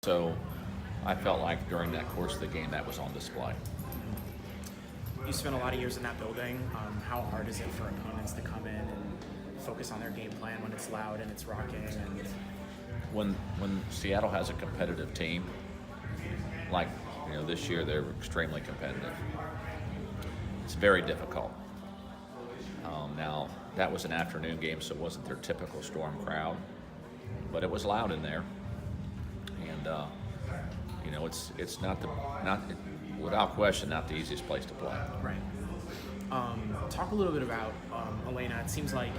So I felt like during that course of the game that was on display. You spent a lot of years in that building. How hard is it for opponents to come in and focus on their game plan when it's loud and it's rocking? And When Seattle has a competitive team, like this year they're extremely competitive. It's very difficult. Now that was an afternoon game, so it wasn't their typical Storm crowd, but it was loud in there, and it's not without question not the easiest place to play. right. Talk a little bit about Elena. It seems like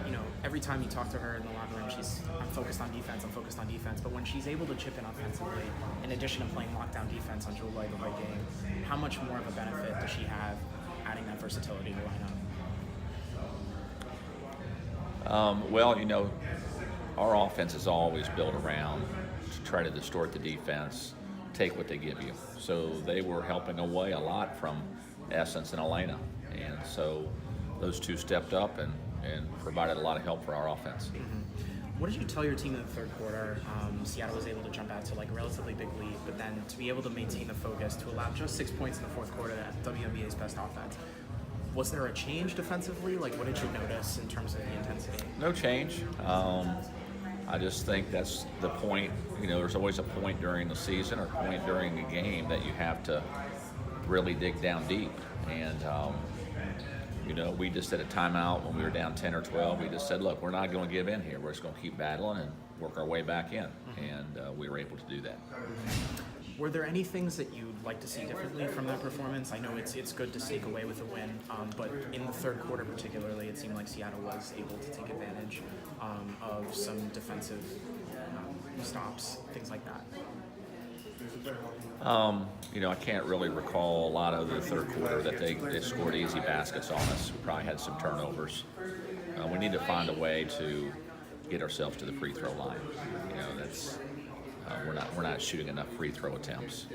every time you talk to her in the locker room, I'm focused on defense. I'm focused on defense. But when she's able to chip in offensively, in addition to playing lockdown defense on Jewel Light game, how much more of a benefit does she have adding that versatility to the lineup? Our offense is always built around to try to distort the defense, take what they give you. So they were helping away a lot from Essence and Elena. And so those two stepped up and provided a lot of help for our offense. Mm-hmm. What did you tell your team in the third quarter? Seattle was able to jump out to a relatively big lead, but then to be able to maintain the focus, to allow just 6 points in the fourth quarter, at WNBA's best offense. Was there a change defensively? What did you notice in terms of the intensity? No change. I just think that's the point. There's always a point during the season or a point during a game that you have to really dig down deep. And, we just had a timeout when we were down 10 or 12. We just said, look, we're not going to give in here. We're just going to keep battling and work our way back in. And we were able to do that. Were there any things that you'd like to see differently from that performance? I know it's good to sneak away with a win, but in the third quarter particularly, it seemed like Seattle was able to take advantage of some defensive stops, things like that. I can't really recall a lot of the third quarter that they scored easy baskets on us. We probably had some turnovers. We need to find a way to get ourselves to the free throw line. We're not shooting enough free throw attempts.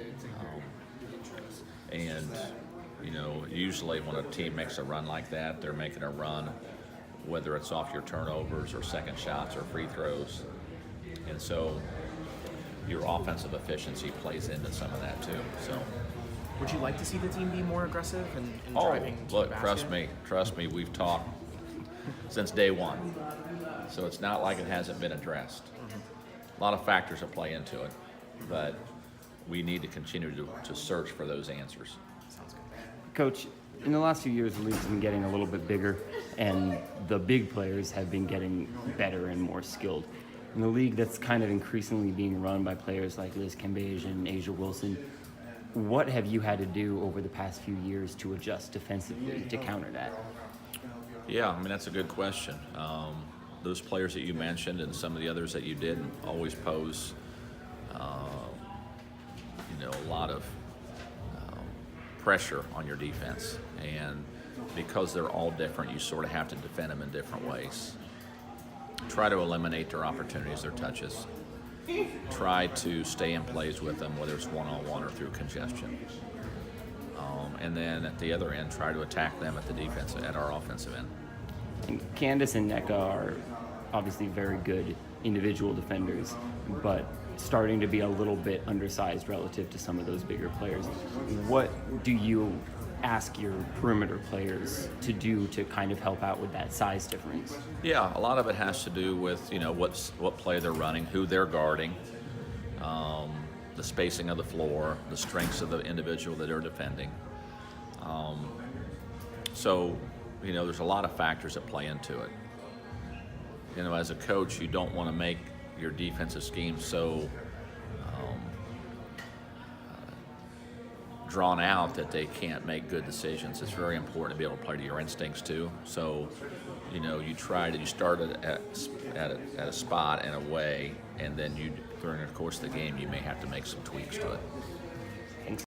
Usually when a team makes a run like that, they're making a run, whether it's off your turnovers or second shots or free throws. And so your offensive efficiency plays into some of that too. So, would you like to see the team be more aggressive in driving to the basket? Trust me, we've talked since day one. So it's not like it hasn't been addressed. A lot of factors that play into it, but we need to continue to search for those answers. Sounds good. Coach, in the last few years, the league's been getting a little bit bigger, and the big players have been getting better and more skilled. In the league that's kind of increasingly being run by players like Liz Cambage and Asia Wilson, what have you had to do over the past few years to adjust defensively to counter that? Yeah, that's a good question. Those players that you mentioned and some of the others that you didn't always pose, a lot of pressure on your defense. And because they're all different, you sort of have to defend them in different ways. Try to eliminate their opportunities, their touches. Try to stay in plays with them, whether it's one-on-one or through congestion. And then at the other end, try to attack them at our offensive end. And Candace and NECA are obviously very good individual defenders, but starting to be a little bit undersized relative to some of those bigger players. What do you ask your perimeter players to do to kind of help out with that size difference? Yeah, a lot of it has to do with what play they're running, who they're guarding, the spacing of the floor, the strengths of the individual that they're defending. There's a lot of factors that play into it. As a coach, you don't want to make your defensive scheme so drawn out that they can't make good decisions. It's very important to be able to play to your instincts too. So, you start at a spot and a way, and then during the course of the game, you may have to make some tweaks to it.